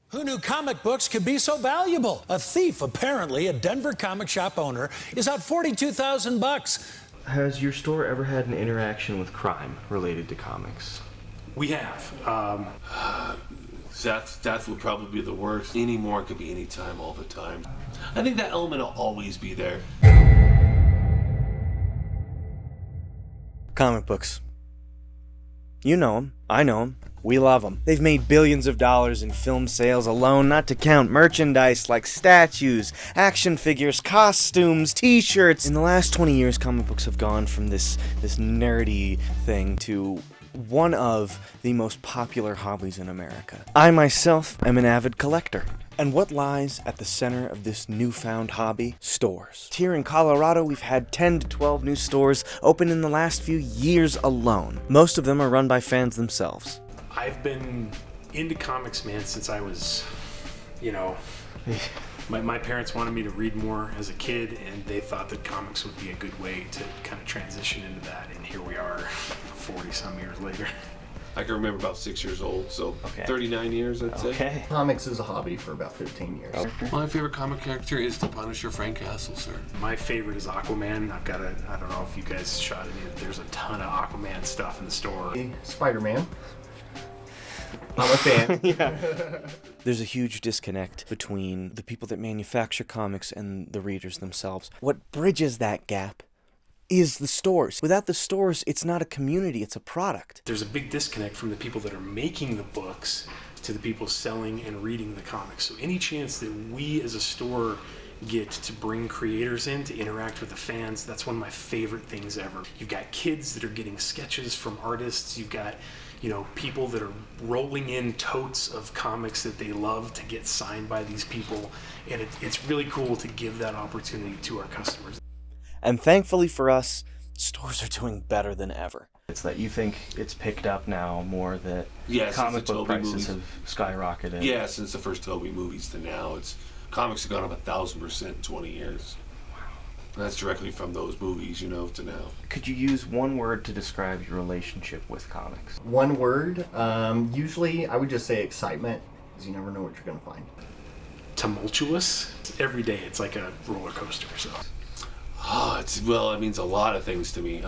Who knew comic books could be so valuable? A thief, apparently, a Denver comic shop owner, is out $42,000. Has your store ever had an interaction with crime related to comics? We have. That would probably be the worst. Anymore could be anytime, all the time. I think that element will always be there. Comic books. You know them. I know them. We love them. They've made billions of dollars in film sales alone, not to count merchandise like statues, action figures, costumes, t-shirts. In the last 20 years, comic books have gone from this nerdy thing to one of the most popular hobbies in America. I myself am an avid collector. And what lies at the center of this newfound hobby? Stores. Here in Colorado, we've had 10 to 12 new stores open in the last few years alone. Most of them are run by fans themselves. I've been into comics, man, since I was, my parents wanted me to read more as a kid, and they thought that comics would be a good way to kind of transition into that, and here we are 40-some years later. I can remember about 6 years old, so Okay. 39 years, I'd say. Okay. Comics is a hobby for about 15 years. My favorite comic character is the Punisher, Frank Castle, sir. My favorite is Aquaman. I don't know if you guys shot any, there's a ton of Aquaman stuff in the store. Spider-Man. I'm a fan. There's a huge disconnect between the people that manufacture comics and the readers themselves. What bridges that gap is the stores. Without the stores, it's not a community, it's a product. There's a big disconnect from the people that are making the books to the people selling and reading the comics. So any chance that we as a store get to bring creators in to interact with the fans, that's one of my favorite things ever. You've got kids that are getting sketches from artists. You've got people that are rolling in totes of comics that they love to get signed by these people. And it's really cool to give that opportunity to our customers. And thankfully for us, stores are doing better than ever. It's that you think it's picked up now more that comic book prices have skyrocketed. Yeah, since the first Toby movies to now, comics have gone up 1,000% in 20 years. Wow. And that's directly from those movies, to now. Could you use one word to describe your relationship with comics? One word, usually I would just say excitement, because you never know what you're going to find. Tumultuous. Every day it's like a roller coaster. So. It means a lot of things to me.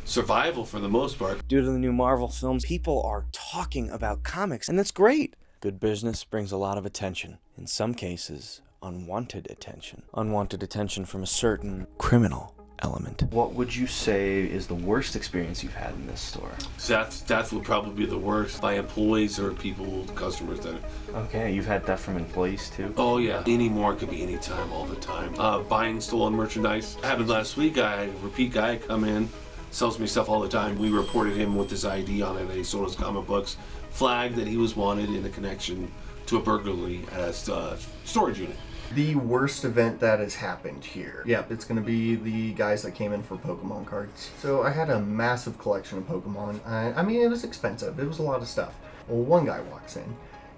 Survival for the most part. Due to the new Marvel films, people are talking about comics, and that's great. Good business brings a lot of attention. In some cases, unwanted attention. Unwanted attention from a certain criminal element. What would you say is the worst experience you've had in this store? That would probably be the worst. By employees or people, customers that... Okay, you've had that from employees too? Oh yeah, anymore could be anytime, all the time. Buying stolen merchandise. Happened last week. A repeat guy come in, sells me stuff all the time. We reported him with his ID on it that he sold his comic books. Flagged that he was wanted in a connection to a burglary at a storage unit. The worst event that has happened here. Yep, it's going to be the guys that came in for Pokemon cards. So I had a massive collection of Pokemon. I mean, it was expensive. It was a lot of stuff. Well, one guy walks in,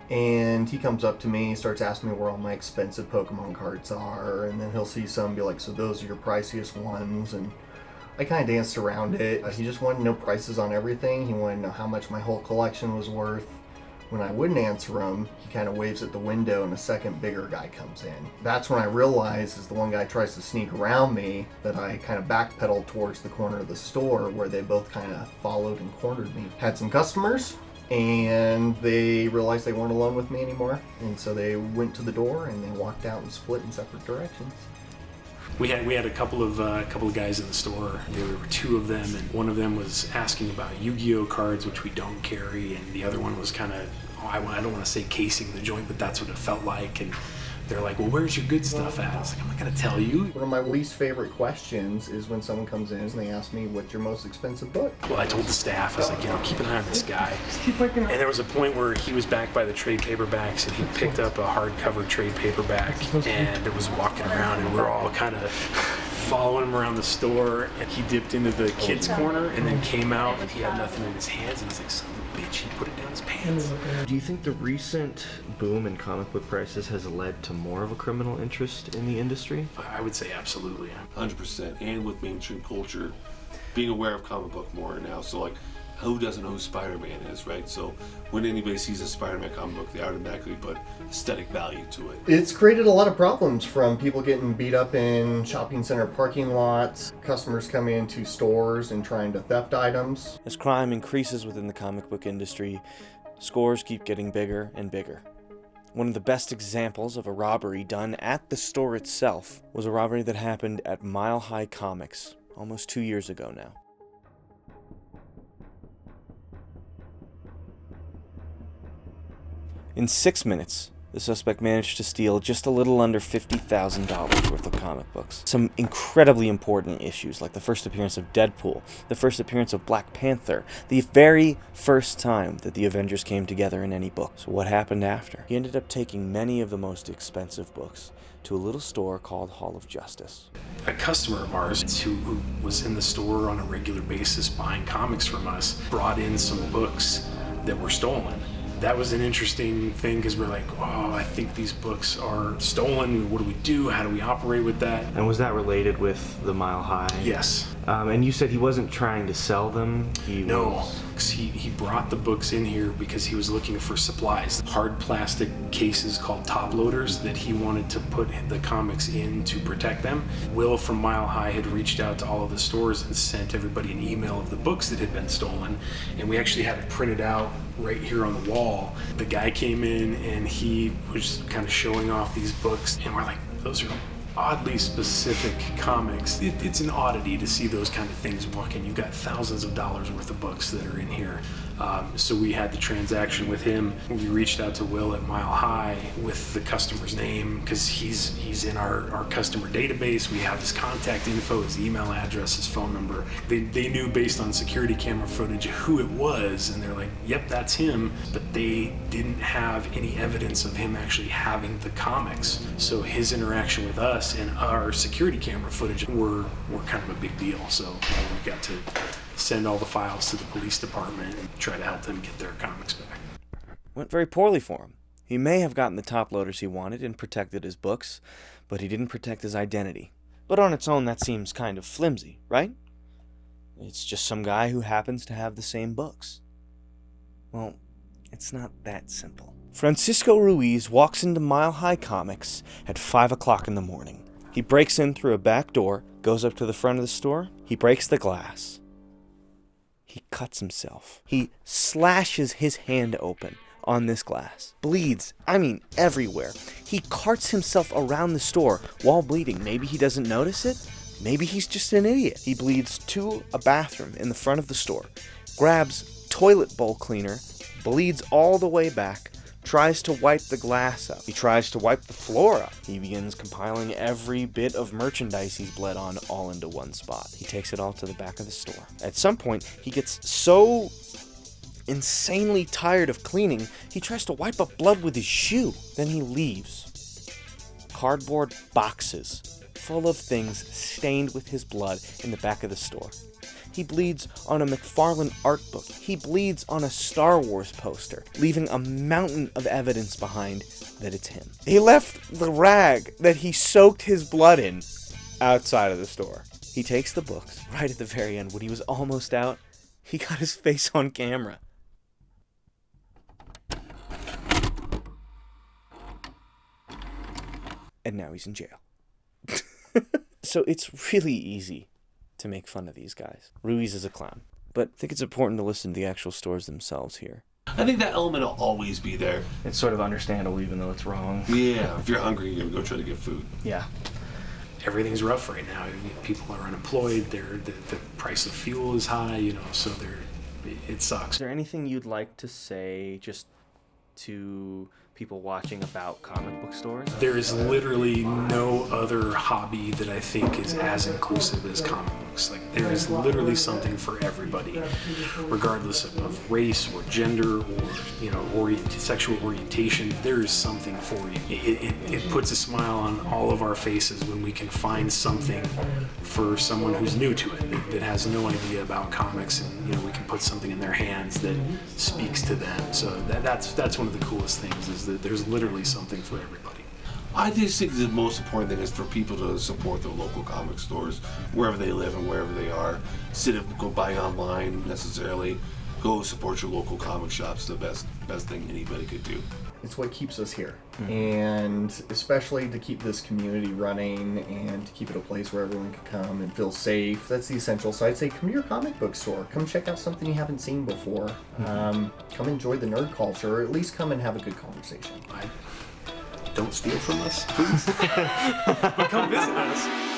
and he comes up to me, starts asking me where all my expensive Pokemon cards are, and then he'll see some and be like, so those are your priciest ones, and I kind of danced around it. He just wanted to know prices on everything. He wanted to know how much my whole collection was worth. When I wouldn't answer him, he kind of waves at the window and a second bigger guy comes in. That's when I realize, as the one guy tries to sneak around me, that I kind of backpedaled towards the corner of the store where they both kind of followed and cornered me. Had some customers, and they realized they weren't alone with me anymore, and so they went to the door and they walked out and split in separate directions. We had a couple of guys in the store. There were two of them, and one of them was asking about Yu-Gi-Oh cards, which we don't carry, and the other one was kind of, I don't want to say casing the joint, but that's what it felt like. And they're like, well, where's your good stuff at? I was like, I'm not going to tell you. One of my least favorite questions is when someone comes in and they ask me, what's your most expensive book? Well, I told the staff, I was like, keep an eye on this guy. And there was a point where he was back by the trade paperbacks, and he picked up a hardcover trade paperback and it was walking around, and we're all kind of following him around the store, and he dipped into the kids' corner and then came out, and he had nothing in his hands, and he's like, son of a bitch, he put it down his pants. Do you think the recent boom in comic book prices has led to more of a criminal interest in the industry? I would say absolutely. 100%. And with mainstream culture, being aware of comic book more now. So who doesn't know who Spider-Man is, right? So when anybody sees a Spider-Man comic book, they automatically put aesthetic value to it. It's created a lot of problems, from people getting beat up in shopping center parking lots, customers coming into stores and trying to theft items. As crime increases within the comic book industry, scores keep getting bigger and bigger. One of the best examples of a robbery done at the store itself was a robbery that happened at Mile High Comics almost 2 years ago now. In 6 minutes, the suspect managed to steal just a little under $50,000 worth of comic books. Some incredibly important issues, like the first appearance of Deadpool, the first appearance of Black Panther, the very first time that the Avengers came together in any book. So what happened after? He ended up taking many of the most expensive books to a little store called Hall of Justice. A customer of ours who was in the store on a regular basis buying comics from us brought in some books that were stolen. That was an interesting thing, because we're like, oh, I think these books are stolen. What do we do? How do we operate with that? And was that related with the Mile High? Yes. And you said he wasn't trying to sell them? No, 'cause he brought the books in here because he was looking for supplies. Hard plastic cases called top loaders that he wanted to put the comics in to protect them. Will from Mile High had reached out to all of the stores and sent everybody an email of the books that had been stolen, and we actually have it printed out right here on the wall. The guy came in and he was kind of showing off these books, and we're like, those are oddly specific comics. It's an oddity to see those kind of things walk in. You've got thousands of dollars worth of books that are in here. So we had the transaction with him. We reached out to Will at Mile High with the customer's name, because he's in our customer database. We have his contact info, his email address, his phone number. They knew based on security camera footage who it was, and they're like, yep, that's him. But they didn't have any evidence of him actually having the comics. So his interaction with us and our security camera footage were kind of a big deal. So we got to send all the files to the police department and try to help them get their comics back. Went very poorly for him. He may have gotten the top loaders he wanted and protected his books, but he didn't protect his identity. But on its own, that seems kind of flimsy, right? It's just some guy who happens to have the same books. Well, it's not that simple. Francisco Ruiz walks into Mile High Comics at 5 o'clock in the morning. He breaks in through a back door, goes up to the front of the store, he breaks the glass. He cuts himself. He slashes his hand open on this glass. Bleeds, everywhere. He carts himself around the store while bleeding. Maybe he doesn't notice it. Maybe he's just an idiot. He bleeds to a bathroom in the front of the store, grabs toilet bowl cleaner, bleeds all the way back, tries to wipe the glass up. He tries to wipe the floor up. He begins compiling every bit of merchandise he's bled on all into one spot. He takes it all to the back of the store. At some point, he gets so insanely tired of cleaning, he tries to wipe up blood with his shoe. Then he leaves. Cardboard boxes full of things stained with his blood in the back of the store. He bleeds on a McFarlane art book. He bleeds on a Star Wars poster, leaving a mountain of evidence behind that it's him. He left the rag that he soaked his blood in outside of the store. He takes the books. Right at the very end, when he was almost out, he got his face on camera. And now he's in jail. So it's really easy to make fun of these guys. Ruiz is a clown. But I think it's important to listen to the actual stores themselves here. I think that element will always be there. It's sort of understandable, even though it's wrong. Yeah, if you're hungry, you're going to go try to get food. Yeah. Everything's rough right now. People are unemployed. The price of fuel is high, so it sucks. Is there anything you'd like to say just to people watching about comic book stores? There is literally no other hobby that I think is as inclusive as comic books. Like, there is literally something for everybody, regardless of race or gender or sexual orientation. There is something for you. It puts a smile on all of our faces when we can find something for someone who's new to it, that has no idea about comics, and we can put something in their hands that speaks to them. So that's one of the coolest things, is that there's literally something for everybody. I just think the most important thing is for people to support their local comic stores, wherever they live and wherever they are, instead of go buy online necessarily. go support your local comic shops. The best thing anybody could do. It's what keeps us here. And especially to keep this community running and to keep it a place where everyone can come and feel safe. That's the essential. So I'd say come to your comic book store. Come check out something you haven't seen before. Come enjoy the nerd culture, or at least come and have a good conversation. Don't steal from us, please. But come visit us.